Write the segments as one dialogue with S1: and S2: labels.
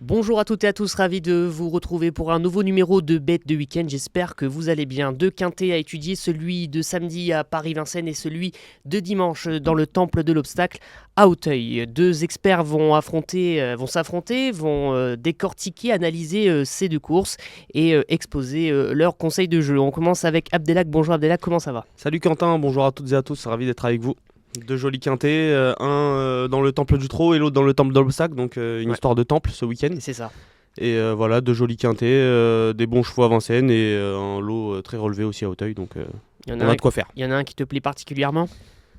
S1: Bonjour à toutes et à tous, ravi de vous retrouver pour un nouveau numéro de Bête de Week-end. J'espère que vous allez bien. Deux quintés à étudier, celui de samedi à Paris-Vincennes et celui de dimanche dans le Temple de l'Obstacle à Auteuil. Deux experts vont s'affronter, vont décortiquer, analyser ces deux courses et exposer leurs conseils de jeu. On commence avec Abdelak. Bonjour Abdelak, comment ça va ?
S2: Salut Quentin, bonjour à toutes et à tous, ravi d'être avec vous. Deux jolis quintés, un dans le temple du trot et l'autre dans le temple de l'obstacle, donc une histoire de temple ce week-end.
S1: C'est ça.
S2: Et voilà, deux jolis quintés, des bons chevaux à Vincennes et un lot très relevé aussi à Auteuil, donc on a de quoi faire.
S1: Il y en a un qui te plaît particulièrement ?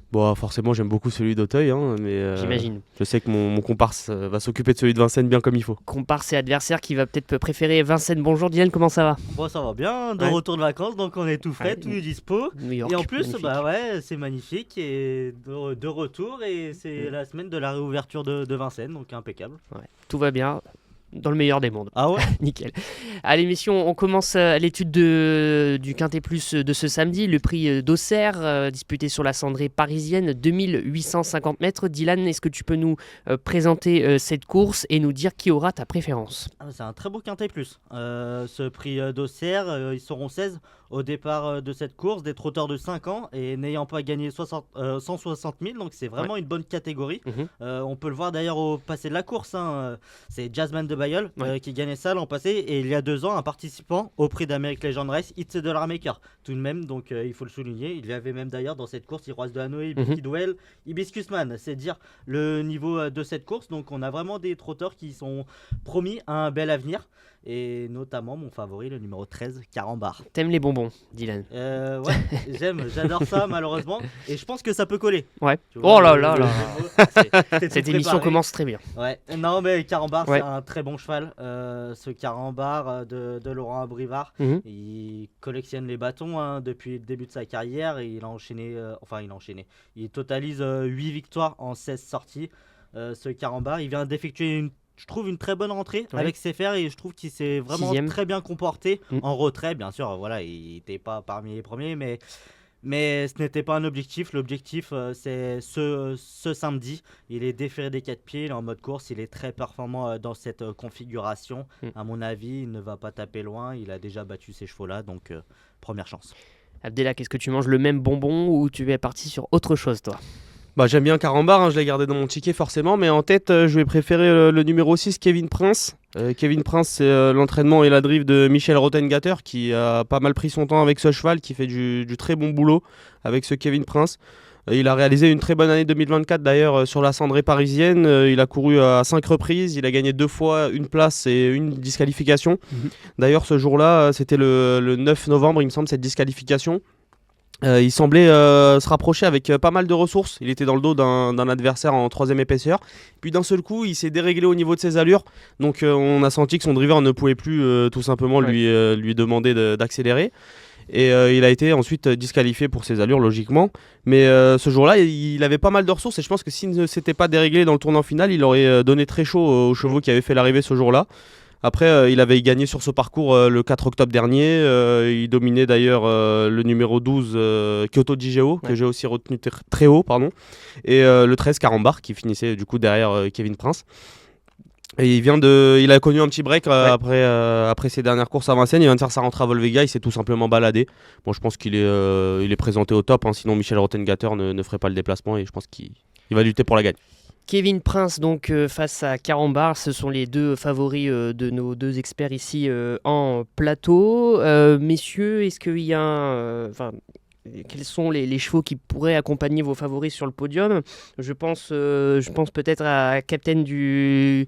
S2: Bon, forcément j'aime beaucoup celui d'Auteuil, mais
S1: J'imagine.
S2: je sais que mon comparse va s'occuper de celui de Vincennes bien comme il faut.
S1: Comparse et adversaire qui va peut-être préférer Vincennes. Bonjour Dylan, comment ça va ?
S3: Bon, ça va bien, de retour de vacances, donc on est tout frais, tout dispo.
S1: New York,
S3: Et en plus,
S1: magnifique.
S3: c'est magnifique et de retour et c'est la semaine de la réouverture de Vincennes, donc impeccable.
S1: Ouais, tout va bien, dans le meilleur des mondes.
S3: Ah ouais.
S1: Nickel. Allez, messieurs, on commence l'étude du Quintet Plus de ce samedi. Le prix d'Auxerre, disputé sur la cendrée parisienne, 2850 mètres. Dylan, est-ce que tu peux nous présenter cette course et nous dire qui aura ta préférence ?
S3: C'est un très beau quintet plus. Ce prix d'Auxerre, ils seront 16 au départ de cette course, des trotteurs de 5 ans et n'ayant pas gagné 160 000, donc c'est vraiment une bonne catégorie. On peut le voir d'ailleurs au passé de la course, c'est Jasmine de Bayeul qui gagnait ça l'an passé, et il y a 2 ans un participant au prix d'American Legend Race, It's a Dollar Maker tout de même, donc il faut le souligner. Il y avait même d'ailleurs dans cette course Iroise de Hanoï, Kidwell, Hibiscus Man, c'est dire le niveau de cette course. Donc on a vraiment des trotteurs qui sont promis à un bel avenir, et notamment mon favori, le numéro 13, Carambar.
S1: T'aimes les bonbons, Dylan ?
S3: Ouais, j'adore ça malheureusement, et je pense que ça peut coller.
S1: Ouais.
S3: Tu vois,
S1: Oh là là là.
S3: C'était
S1: Cette
S3: tout
S1: émission
S3: préparé.
S1: commence très bien.
S3: Ouais, non mais Carambar,
S1: Ouais.
S3: c'est un très bon cheval. Ce Carambar de Laurent Abrivard,
S1: Mhm.
S3: il collectionne les bâtons depuis le début de sa carrière, et il a enchaîné, il totalise 8 victoires en 16 sorties. Ce Carambar, il vient d'effectuer je trouve une très bonne rentrée avec ses fers, et je trouve qu'il s'est vraiment
S1: 6e.
S3: très bien comporté en retrait. Bien sûr, voilà, il n'était pas parmi les premiers, mais ce n'était pas un objectif. L'objectif, c'est ce samedi. Il est déféré des 4 pieds, il est en mode course, il est très performant dans cette configuration. À mon avis, il ne va pas taper loin, il a déjà battu ces chevaux-là, donc première chance.
S1: Abdelak, est-ce que tu manges le même bonbon ou tu es parti sur autre chose, toi ?
S2: Bah, j'aime bien Carambar, je l'ai gardé dans mon ticket forcément, mais en tête je vais préférer le numéro 6, Kevin Prince. Kevin Prince, c'est l'entraînement et la drive de Michel Rottengatter, qui a pas mal pris son temps avec ce cheval, qui fait du très bon boulot avec ce Kevin Prince. Il a réalisé une très bonne année 2024 d'ailleurs sur la cendrée parisienne. Il a couru à 5 reprises, il a gagné 2 fois une place et une disqualification. D'ailleurs ce jour-là, c'était le 9 novembre il me semble, cette disqualification. Il semblait se rapprocher avec pas mal de ressources. Il était dans le dos d'un adversaire en 3ème épaisseur. Puis d'un seul coup, il s'est déréglé au niveau de ses allures. Donc on a senti que son driver ne pouvait plus tout simplement lui demander d'accélérer. Et il a été ensuite disqualifié pour ses allures, logiquement. Mais ce jour-là, il avait pas mal de ressources. Et je pense que s'il ne s'était pas déréglé dans le tournant final, il aurait donné très chaud aux chevaux qui avaient fait l'arrivée ce jour-là. Après, il avait gagné sur ce parcours le 4 octobre dernier. Il dominait d'ailleurs le numéro 12, Kyoto Jigeo, que j'ai aussi retenu très haut. Et le 13, Carambar, qui finissait du coup derrière Kevin Prince. Et il a connu un petit break après ses dernières courses à Vincennes. Il vient de faire sa rentrée à Volvega, il s'est tout simplement baladé. Bon, je pense qu'il est présenté au top, sinon Michel Rottengatter ne ferait pas le déplacement, et je pense qu'il va lutter pour la gagne.
S1: Kevin Prince donc face à Carambar, ce sont les deux favoris de nos deux experts ici en plateau. Messieurs, est-ce qu'il y a quels sont les chevaux qui pourraient accompagner vos favoris sur le podium ? Je pense peut-être à Captain du...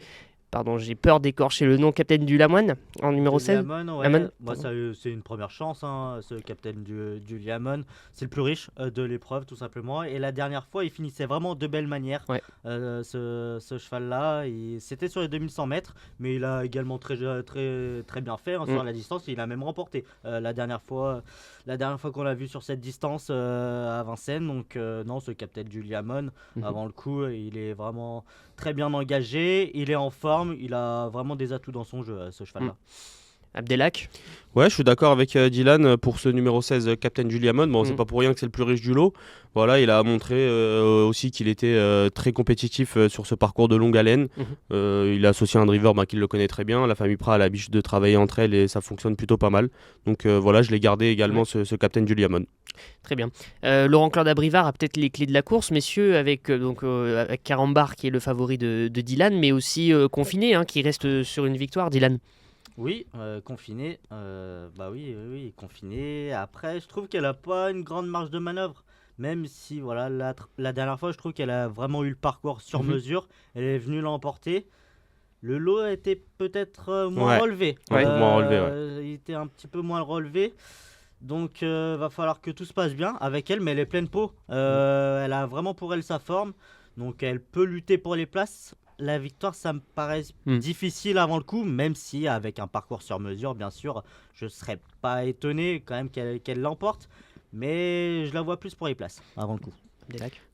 S1: Pardon, j'ai peur d'écorcher le nom, Captain du Lamoine, en numéro 16.
S3: Liamon,
S1: Liamon,
S3: moi, c'est une première chance, ce Captain du Liamon. C'est le plus riche de l'épreuve, tout simplement. Et la dernière fois, il finissait vraiment de belle manière. Ce cheval-là, c'était sur les 2100 mètres, mais il a également très bien fait sur la distance. Il a même remporté la dernière fois qu'on l'a vu sur cette distance à Vincennes. Donc non, ce Captain du Liamon, avant le coup, il est vraiment très bien engagé. Il est en forme. Il a vraiment des atouts dans son jeu, ce cheval-là.
S1: Abdelak.
S2: Ouais, je suis d'accord avec Dylan pour ce numéro 16, Captain Juliamon. Bon, c'est pas pour rien que c'est le plus riche du lot. Voilà, il a montré aussi qu'il était très compétitif sur ce parcours de longue haleine. Il est associé à un driver qui le connaît très bien. La famille Prat a l'habitude de travailler entre elles et ça fonctionne plutôt pas mal. Donc voilà, je l'ai gardé également ce Captain Juliamon.
S1: Très bien. Laurent-Claude Abrivard a peut-être les clés de la course, messieurs, avec Carambar qui est le favori de Dylan, mais aussi Confiné qui reste sur une victoire, Dylan.
S3: Oui, Confiné. Oui, Confiné. Après, je trouve qu'elle a pas une grande marge de manœuvre. Même si, voilà, la dernière fois, je trouve qu'elle a vraiment eu le parcours sur mesure. Elle est venue l'emporter. Le lot a été peut-être moins relevé.
S2: Moins relevé,
S3: Il était un petit peu moins relevé. Donc, va falloir que tout se passe bien avec elle. Mais elle est pleine peau. Elle a vraiment pour elle sa forme. Donc, elle peut lutter pour les places. La victoire, ça me paraît difficile avant le coup, même si avec un parcours sur mesure, bien sûr, je ne serais pas étonné quand même qu'elle l'emporte. Mais je la vois plus pour les places avant le coup.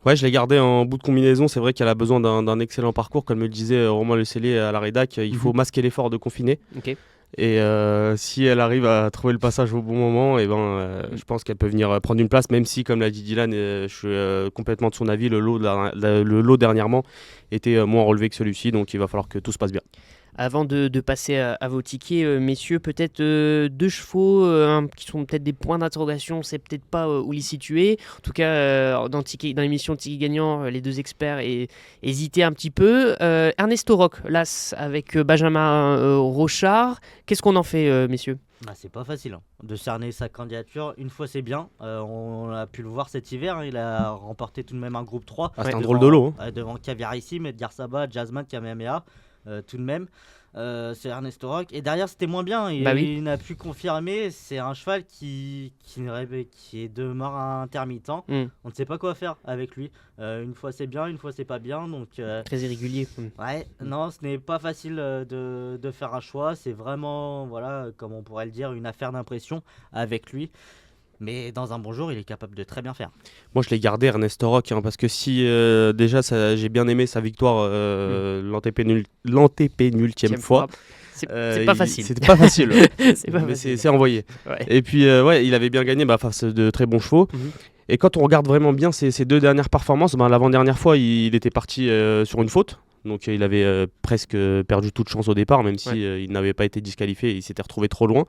S2: Ouais, je l'ai gardé en bout de combinaison. C'est vrai qu'elle a besoin d'un excellent parcours. Comme le disait Romain Le Cellier à la rédac, il faut masquer l'effort de Confiné. Et si elle arrive à trouver le passage au bon moment, je pense qu'elle peut venir prendre une place, même si, comme l'a dit Dylan, je suis complètement de son avis, le lot dernièrement était moins relevé que celui-ci, donc il va falloir que tout se passe bien.
S1: Avant de passer à vos tickets, messieurs, peut-être deux chevaux qui sont peut-être des points d'interrogation, c'est peut-être pas où les situer. En tout cas, dans l'émission Ticket Gagnant, les deux experts hésitaient un petit peu. Ernesto Roch, l'As, avec Benjamin Rochard. Qu'est-ce qu'on en fait, messieurs ?
S3: C'est pas facile de cerner sa candidature. Une fois, c'est bien. On a pu le voir cet hiver. Il a remporté tout de même un groupe 3.
S2: C'est un drôle de lot.
S3: Devant Caviarissime, Edgar Saba, Jasmine, Kamehameha. Tout de même, c'est Ernesto Roch. Et derrière, c'était moins bien. Il n'a pu confirmer. C'est un cheval qui est demeure intermittent. On ne sait pas quoi faire avec lui. Une fois, c'est bien, une fois, c'est pas bien. Donc,
S1: très irrégulier.
S3: Ouais, non, ce n'est pas facile de faire un choix. C'est vraiment, voilà, comme on pourrait le dire, une affaire d'impression avec lui. Mais dans un bon jour, il est capable de très bien faire.
S2: Moi, je l'ai gardé, Ernesto Roch, parce que si déjà j'ai bien aimé sa victoire l'antépénultième fois.
S1: C'est pas facile.
S2: C'était pas facile.
S1: Mais
S2: c'est envoyé. Ouais. Et puis, il avait bien gagné face à de très bons chevaux. Et quand on regarde vraiment bien ses deux dernières performances, l'avant-dernière fois, il était parti sur une faute. Donc il avait presque perdu toute chance au départ, même si il n'avait pas été disqualifié, il s'était retrouvé trop loin.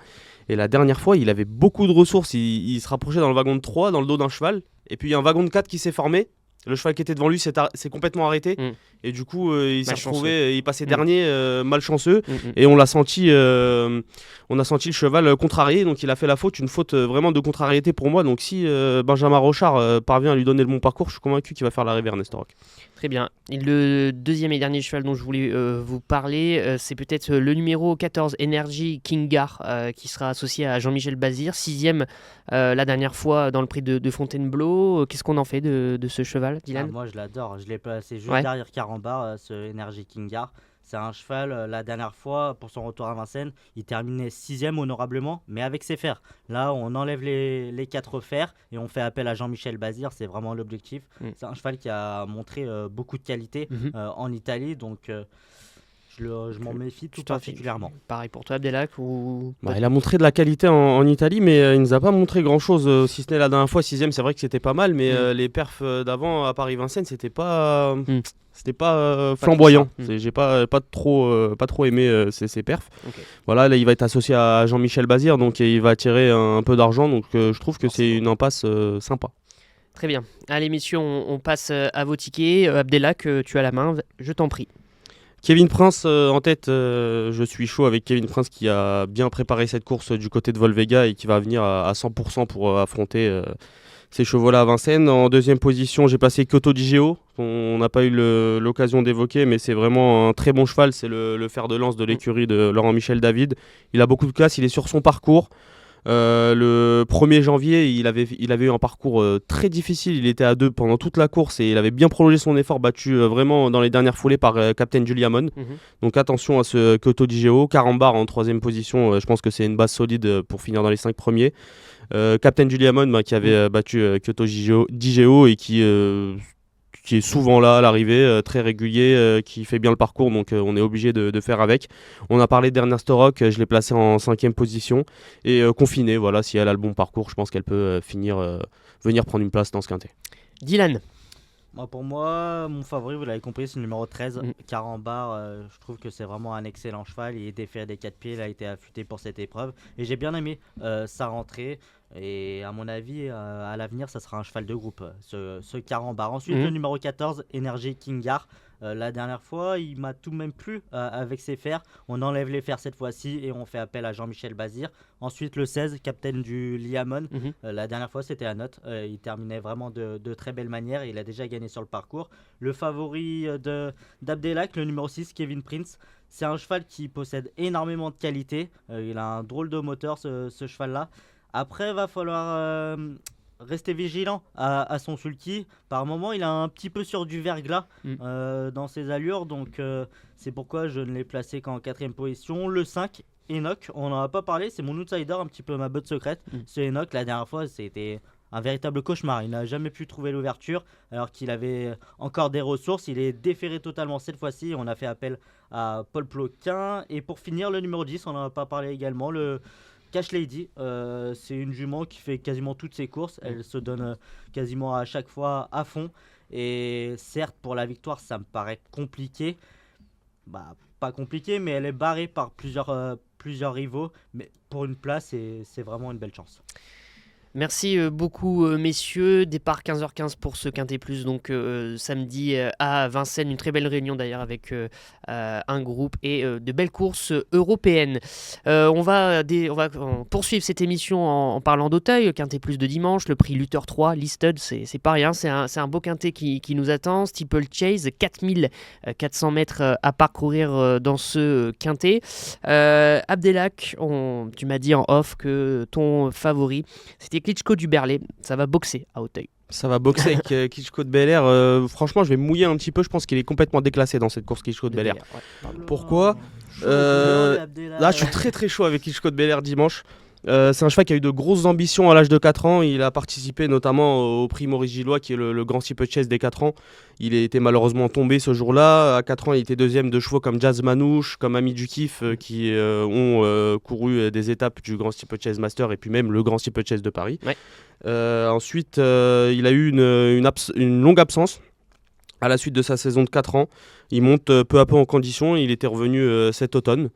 S2: Et la dernière fois, il avait beaucoup de ressources, il se rapprochait dans le wagon de 3, dans le dos d'un cheval. Et puis il y a un wagon de 4 qui s'est formé. Le cheval qui était devant lui s'est complètement arrêté. Et du coup, il s'est retrouvé, il passait dernier, malchanceux. Et on a senti le cheval contrarié. Donc il a fait la faute, une faute vraiment de contrariété pour moi. Donc si Benjamin Rochard parvient à lui donner le bon parcours, je suis convaincu qu'il va faire l'arrivée Ernesto Roch.
S1: Très bien. Et le deuxième et dernier cheval dont je voulais vous parler, c'est peut-être le numéro 14, Energy Kingar, qui sera associé à Jean-Michel Bazir, 6e la dernière fois dans le prix de Fontainebleau. Qu'est-ce qu'on en fait de ce cheval, Dylan ?
S3: Moi, je l'adore. Je l'ai placé juste derrière Carambar, ce Energy Kingar. C'est un cheval, la dernière fois, pour son retour à Vincennes, il terminait 6e honorablement, mais avec ses fers. Là, on enlève les 4 fers et on fait appel à Jean-Michel Bazir, c'est vraiment l'objectif. C'est un cheval qui a montré beaucoup de qualité en Italie, donc je m'en méfie tout particulièrement.
S1: Pareil pour toi, Abdelak
S2: il a montré de la qualité en Italie, mais il ne nous a pas montré grand-chose, si ce n'est la dernière fois, 6e, c'est vrai que c'était pas mal, mais les perfs d'avant à Paris-Vincennes, c'était pas... C'était pas flamboyant. J'ai pas trop aimé ces perfs. Voilà, là il va être associé à Jean-Michel Bazir, donc il va attirer un peu d'argent, donc je trouve que c'est une impasse sympa.
S1: Très bien. Allez messieurs, on passe à vos tickets. Abdelak, tu as la main, je t'en prie.
S2: Kevin Prince en tête, je suis chaud avec Kevin Prince qui a bien préparé cette course du côté de Volvega et qui va venir à 100% pour affronter ces chevaux-là à Vincennes. En deuxième position, j'ai placé Kyoto Digeo. On n'a pas eu l'occasion d'évoquer, mais c'est vraiment un très bon cheval. C'est le fer de lance de l'écurie de Laurent-Michel David. Il a beaucoup de classe, il est sur son parcours. Le 1er janvier, il avait eu un parcours très difficile. Il était à 2 pendant toute la course et il avait bien prolongé son effort, battu vraiment dans les dernières foulées par Captain Juliamon. Donc attention à ce Kyoto Digeo. Carambar en 3e position, je pense que c'est une base solide pour finir dans les 5 premiers. Captain Juliamon qui avait battu Kyoto Digeo et qui qui est souvent là à l'arrivée, très régulier, qui fait bien le parcours, donc on est obligé de faire avec. On a parlé d'Ernest Rock, je l'ai placé en 5e position. Et Confiné, voilà, si elle a le bon parcours, je pense qu'elle peut venir prendre une place dans ce quintet.
S1: Dylan.
S3: Pour moi, mon favori, vous l'avez compris, c'est le numéro 13, Carambar. Je trouve que c'est vraiment un excellent cheval. Il est déféré des 4 pieds, il a été affûté pour cette épreuve. Et j'ai bien aimé sa rentrée. Et à mon avis, à l'avenir, ça sera un cheval de groupe, ce Carambar. Ensuite, le numéro 14, Energy Kingar. La dernière fois, il m'a tout de même plu avec ses fers. On enlève les fers cette fois-ci et on fait appel à Jean-Michel Bazir. Ensuite, le 16, capitaine du Liamon. La dernière fois, c'était à note. Il terminait vraiment de très belle manière. Il a déjà gagné sur le parcours. Le favori d'Abdelak, le numéro 6, Kevin Prince. C'est un cheval qui possède énormément de qualité. Il a un drôle de moteur, ce cheval-là. Après, va falloir rester vigilant à son sulky. Par moment, il a un petit peu sur du verglas dans ses allures. Donc, c'est pourquoi je ne l'ai placé qu'en 4e position. Le 5, Enoch, on n'en a pas parlé. C'est mon outsider, un petit peu ma botte secrète. Ce Enoch, la dernière fois, c'était un véritable cauchemar. Il n'a jamais pu trouver l'ouverture alors qu'il avait encore des ressources. Il est déféré totalement cette fois-ci. On a fait appel à Paul Ploquin. Et pour finir, le numéro 10, on n'en a pas parlé également. Le Cash Lady, c'est une jument qui fait quasiment toutes ses courses. Elle se donne quasiment à chaque fois à fond. Et certes, pour la victoire, ça me paraît compliqué. Pas compliqué, mais elle est barrée par plusieurs rivaux. Mais pour une place, c'est vraiment une belle chance.
S1: Merci beaucoup messieurs, départ 15h15 pour ce Quintet Plus, donc samedi à Vincennes, une très belle réunion d'ailleurs avec un groupe et de belles courses européennes. On va poursuivre cette émission en parlant d'Auteuil, Quintet Plus de dimanche, le prix Luther 3, Listed, c'est pas rien, c'est un beau Quintet qui nous attend, Steeple Chase, 4400 mètres à parcourir dans ce Quintet. Abdelak, tu m'as dit en off que ton favori, c'était Klitschko du Berlay, ça va boxer à Auteuil.
S2: Ça va boxer avec Klitschko de Bel Air. Franchement, je vais mouiller un petit peu. Je pense qu'il est complètement déclassé dans cette course Klitschko de Bel Air.
S1: Ouais.
S2: Pourquoi Là, je suis très très chaud avec Klitschko de Bel Air dimanche. C'est un cheval qui a eu de grosses ambitions à l'âge de 4 ans. Il a participé notamment au prix Maurice Gillois, qui est le grand steeple chase des 4 ans. Il a été malheureusement tombé ce jour-là. À 4 ans, il était deuxième de chevaux comme Jazz Manouche, comme Ami du Kiff, qui ont couru des étapes du grand steeple chase master et puis même le grand steeple chase de Paris.
S1: Ouais.
S2: Ensuite, il a eu une longue absence. À la suite de sa saison de 4 ans, il monte peu à peu en condition. Il était revenu cet automne.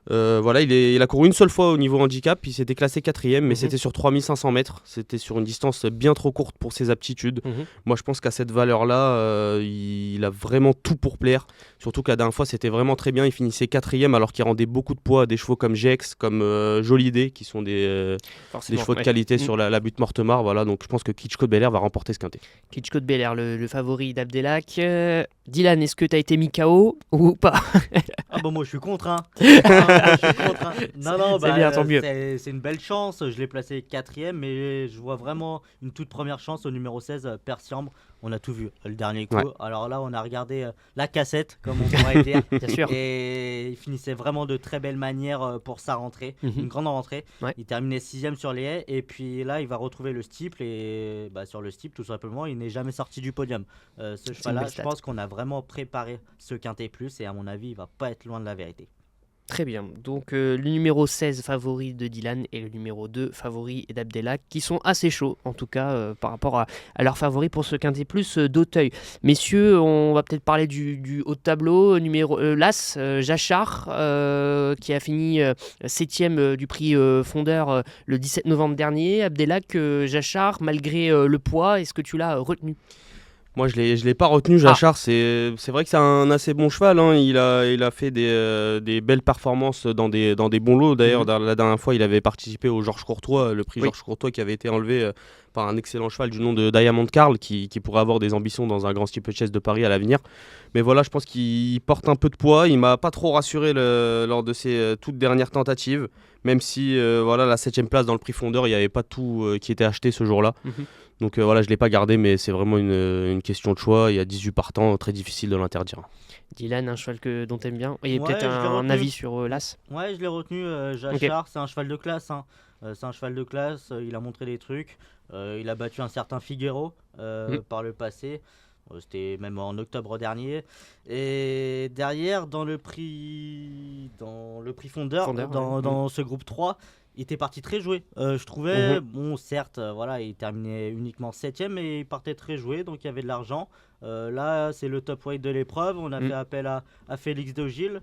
S2: Voilà, il a couru une seule fois au niveau handicap, il s'était classé 4e, mais c'était sur 3500 mètres, c'était sur une distance bien trop courte pour ses aptitudes. Moi je pense qu'à cette valeur-là, il a vraiment tout pour plaire, surtout que la dernière fois c'était vraiment très bien, il finissait 4e alors qu'il rendait beaucoup de poids à des chevaux comme Jex, comme Jolidé, qui sont des chevaux de qualité sur la butte Mortemart. Voilà, donc je pense que Klitschko de Bel Air va remporter ce quintet.
S1: Klitschko de Bel Air, le favori d'Abdelak. Dylan, est-ce que tu as été mis KO ou pas?
S3: Moi je suis contre, hein. Non,
S1: c'est bien, tant mieux.
S3: C'est une belle chance. Je l'ai placé 4e, mais je vois vraiment une toute première chance au numéro 16, Persiambre. On a tout vu, le dernier coup. Ouais. Alors là, on a regardé la cassette, comme on pourrait dire.
S1: Bien sûr.
S3: Et il finissait vraiment de très belle manière pour sa rentrée, une grande rentrée. Ouais. Il terminait 6e sur les haies. Et puis là, il va retrouver le steeple. Et sur le steeple, tout simplement, il n'est jamais sorti du podium. Ce cheval-là, je pense qu'on a vraiment préparé ce Quintet Plus. Et à mon avis, il va pas être loin de la vérité.
S1: Très bien, donc le numéro 16 favori de Dylan et le numéro 2 favori d'Abdelak qui sont assez chauds en tout cas par rapport à leurs favoris pour ce Quintet Plus d'Auteuil. Messieurs, on va peut-être parler du haut de tableau, numéro l'As Jachar qui a fini 7e du prix Fondeur le 17 novembre dernier. Abdelak, Jachar, malgré le poids, est-ce que tu l'as retenu ?
S2: Moi, je l'ai pas retenu, Jachar. C'est vrai que c'est un assez bon cheval. Hein. Il a fait des belles performances dans des bons lots. D'ailleurs, la dernière fois, il avait participé au Georges Courtois, le prix Georges Courtois qui avait été enlevé par un excellent cheval du nom de Diamond Carl qui pourrait avoir des ambitions dans un grand steeple chase de Paris à l'avenir. Mais voilà, je pense qu'il porte un peu de poids. Il m'a pas trop rassuré lors de ses toutes dernières tentatives. Même si la 7e place dans le prix Fondeur, il n'y avait pas tout qui était acheté ce jour-là. Donc je ne l'ai pas gardé, mais c'est vraiment une question de choix. Il y a 18 partants, très difficile de l'interdire.
S1: Dylan, un cheval dont tu aimes bien. Il y a peut-être un avis sur l'As.
S3: Ouais, je l'ai retenu. Jachar, c'est un cheval de classe. Hein. C'est un cheval de classe. Il a montré des trucs. Il a battu un certain Figuero par le passé. C'était même en octobre dernier. Et derrière, dans le prix Fondeur, dans ce groupe 3, il était parti très joué. Je trouvais, bon, certes, voilà, il terminait uniquement 7ème, mais il partait très joué, donc il y avait de l'argent. Là, c'est le top weight de l'épreuve. On a fait appel à Félix de Gilles.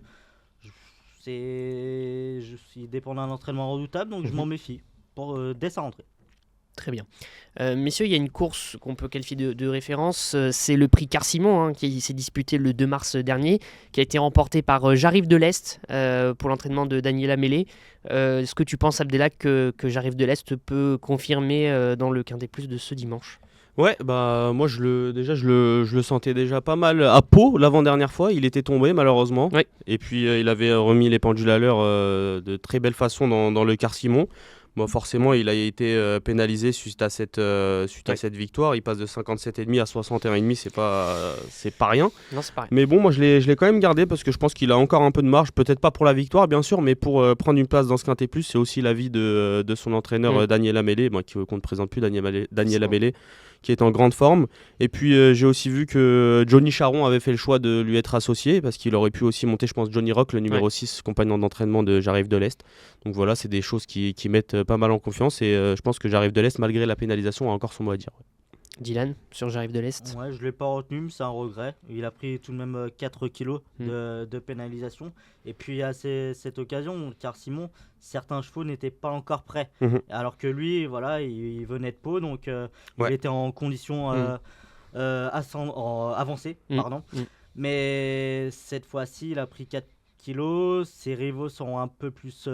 S3: Il dépend d'un entraînement redoutable, donc je m'en méfie dès sa rentrée.
S1: Très bien. Messieurs, il y a une course qu'on peut qualifier de référence, c'est le prix Car-Simon qui s'est disputé le 2 mars dernier, qui a été remporté par J'arrive de l'Est pour l'entraînement de Daniela Mellet. Est-ce que tu penses, Abdelak, que J'arrive de l'Est peut confirmer dans le Quintet Plus de ce dimanche ?
S2: Ouais, bah moi je le sentais déjà pas mal à Pau l'avant-dernière fois, il était tombé malheureusement.
S1: Ouais.
S2: Et puis il avait remis les pendules à l'heure de très belle façon dans le Car-Simon. Bon, forcément, il a été pénalisé suite à cette victoire. Il passe de 57,5 à 61,5, c'est pas rien.
S1: Non, c'est pas rien.
S2: Mais bon, moi je l'ai quand même gardé parce que je pense qu'il a encore un peu de marge, peut-être pas pour la victoire bien sûr, mais pour prendre une place dans ce Quintet Plus. C'est aussi l'avis de son entraîneur Daniel Amélé, qu'on ne présente plus, Daniel Amélé, qui est en grande forme. Et puis j'ai aussi vu que Johnny Charon avait fait le choix de lui être associé parce qu'il aurait pu aussi monter, je pense, Johnny Rock, le numéro 6, compagnon d'entraînement de J'arrive de l'Est. Donc voilà, c'est des choses qui mettent pas mal en confiance et je pense que J'arrive de l'Est, malgré la pénalisation, a encore son mot à dire.
S1: Dylan, sur J'arrive de l'Est.
S3: Ouais, je ne l'ai pas retenu, mais c'est un regret. Il a pris tout de même 4 kilos de pénalisation. Et puis à cette occasion, car Simon, certains chevaux n'étaient pas encore prêts. Alors que lui, voilà, il venait de Pau, donc il était en condition avancée. Mais cette fois-ci, il a pris 4 kilos. Ses rivaux sont un peu plus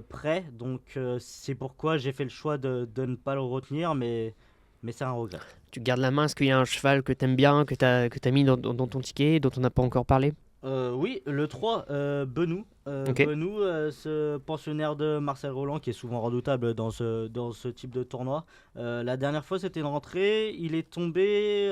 S3: prêts. Donc c'est pourquoi j'ai fait le choix de ne pas le retenir, mais c'est un regret.
S1: Tu gardes la main, est-ce qu'il y a un cheval que tu aimes bien, que tu as mis dans ton ticket, dont on n'a pas encore parlé ?
S3: Oui, le 3, Benou. Benou, ce pensionnaire de Marcel Roland qui est souvent redoutable dans ce type de tournoi. La dernière fois, c'était une rentrée. Il est tombé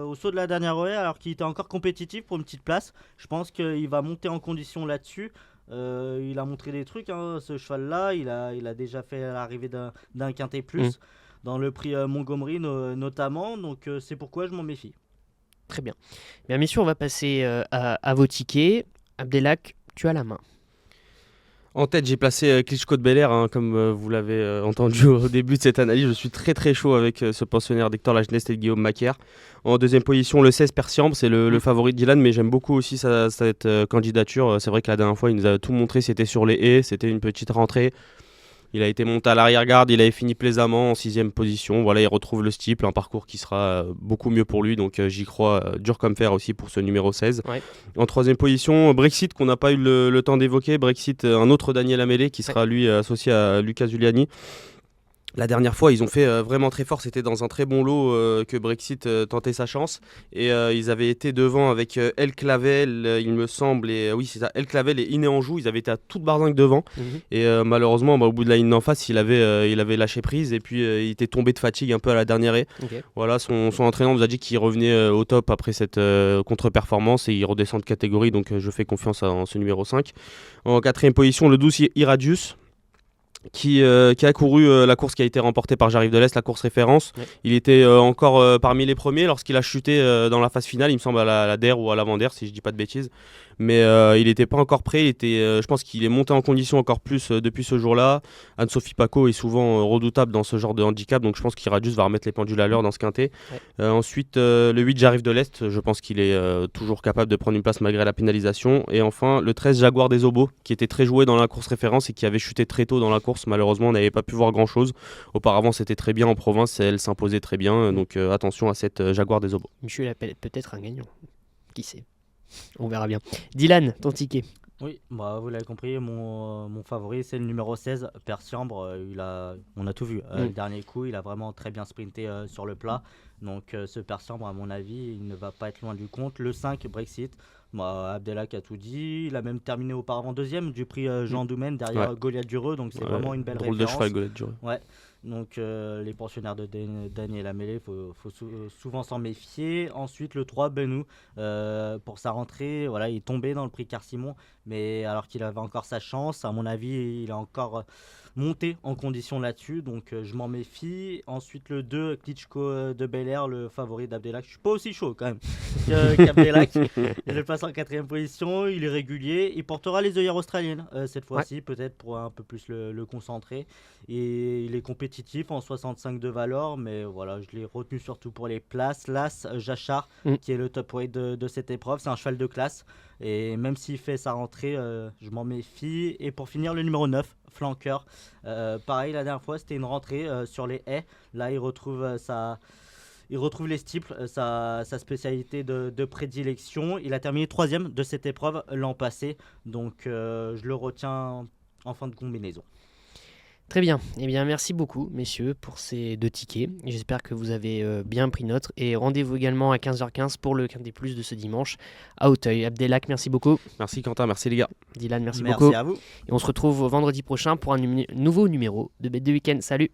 S3: au saut de la dernière haie alors qu'il était encore compétitif pour une petite place. Je pense qu'il va monter en condition là-dessus. Il a montré des trucs, ce cheval-là. Il a déjà fait l'arrivée d'un Quintet Plus. Dans le prix Montgomery notamment, donc c'est pourquoi je m'en méfie.
S1: Très bien. Bien, messieurs, on va passer à vos tickets. Abdelak, tu as la main.
S2: En tête, j'ai placé Klitschko de Bel-Air, comme vous l'avez entendu au début de cette analyse. Je suis très très chaud avec ce pensionnaire d'Hector Lajeunesse et de Guillaume Macaire. En deuxième position, le 16 Persiambre, c'est le favori de Dylan, mais j'aime beaucoup aussi cette candidature. C'est vrai que la dernière fois, il nous a tout montré, c'était sur les haies, c'était une petite rentrée. Il a été monté à l'arrière-garde, il avait fini plaisamment en 6ème position. Voilà, il retrouve le steeple, un parcours qui sera beaucoup mieux pour lui. Donc j'y crois dur comme fer aussi pour ce numéro 16. Ouais. En 3ème position, Brexit, qu'on n'a pas eu le temps d'évoquer. Brexit, un autre Daniel Amélé qui sera lui associé à Lucas Giuliani. La dernière fois, ils ont fait vraiment très fort. C'était dans un très bon lot que Brexit tentait sa chance. Et ils avaient été devant avec El Clavel, il me semble. Et oui, c'est ça, El Clavel et Iné Anjou. Ils avaient été à toute barzingue devant. Et malheureusement, au bout de la ligne d'en face, il avait lâché prise. Et puis, il était tombé de fatigue un peu à la dernière haie. Voilà, son entraîneur nous a dit qu'il revenait au top après cette contre-performance. Et il redescend de catégorie. Donc, je fais confiance en ce numéro 5. En 4ème position, le 12 Iradius. Qui a couru la course qui a été remportée par J'arrive de l'Est, la course référence. Ouais. Il était encore parmi les premiers lorsqu'il a chuté dans la phase finale, il me semble à la DER ou à l'avant-DER si je dis pas de bêtises. Mais il n'était pas encore prêt, je pense qu'il est monté en condition encore plus depuis ce jour-là. Anne-Sophie Paco est souvent redoutable dans ce genre de handicap, donc je pense qu'Iradius va remettre les pendules à l'heure dans ce quintet. Ouais. Ensuite, le 8 J'arrive de l'Est, je pense qu'il est toujours capable de prendre une place malgré la pénalisation. Et enfin, le 13 Jaguar des Obos, qui était très joué dans la course référence et qui avait chuté très tôt dans la course. Malheureusement, on n'avait pas pu voir grand-chose. Auparavant, c'était très bien en province et elle s'imposait très bien. Donc attention à cette Jaguar des Obos.
S1: Michel appelle peut-être un gagnant. Qui sait ? On verra bien. Dylan, ton ticket.
S3: Oui, vous l'avez compris, mon favori c'est le numéro 16, Persiambre. On a tout vu. Le dernier coup, il a vraiment très bien sprinté sur le plat. Donc ce Persiambre, à mon avis, il ne va pas être loin du compte. Le 5, Brexit. Abdelak a tout dit. Il a même terminé auparavant deuxième du prix Jean Doumen derrière Goliath Dureux. Donc c'est vraiment une belle référence.
S2: Drôle de cheval, Goliath Dureux.
S3: Ouais. Donc les pensionnaires de Daniel Amélé, il faut souvent s'en méfier. Ensuite le 3, Benou, pour sa rentrée, voilà, il est tombé dans le prix Car-Simon, mais alors qu'il avait encore sa chance, à mon avis il est encore monter en condition là-dessus, donc je m'en méfie. Ensuite le 2, Klitschko de Belair, le favori d'Abdelak. Je suis pas aussi chaud quand même qu'Abdelak. Il le place en 4ème position, il est régulier, il portera les œillères australiennes cette fois-ci, peut-être pour un peu plus le concentrer. Et il est compétitif en 65 de valeur, mais voilà, je l'ai retenu surtout pour les places. L'As Jachar, qui est le top weight de cette épreuve, c'est un cheval de classe. Et même s'il fait sa rentrée, je m'en méfie. Et pour finir, le numéro 9, Flanker. Pareil, la dernière fois, c'était une rentrée sur les haies. Là, il retrouve les steeples, sa spécialité de prédilection. Il a terminé 3ème de cette épreuve l'an passé. Donc, je le retiens en fin de combinaison.
S1: Très bien. Eh bien, merci beaucoup, messieurs, pour ces 2 tickets. J'espère que vous avez bien pris note. Et rendez-vous également à 15h15 pour le Quintet Plus de ce dimanche à Auteuil. Abdelak, merci beaucoup.
S2: Merci Quentin, merci les gars.
S1: Dylan, merci beaucoup.
S3: Merci à vous.
S1: Et on se retrouve vendredi prochain pour un nouveau numéro de Bête de Week-end. Salut.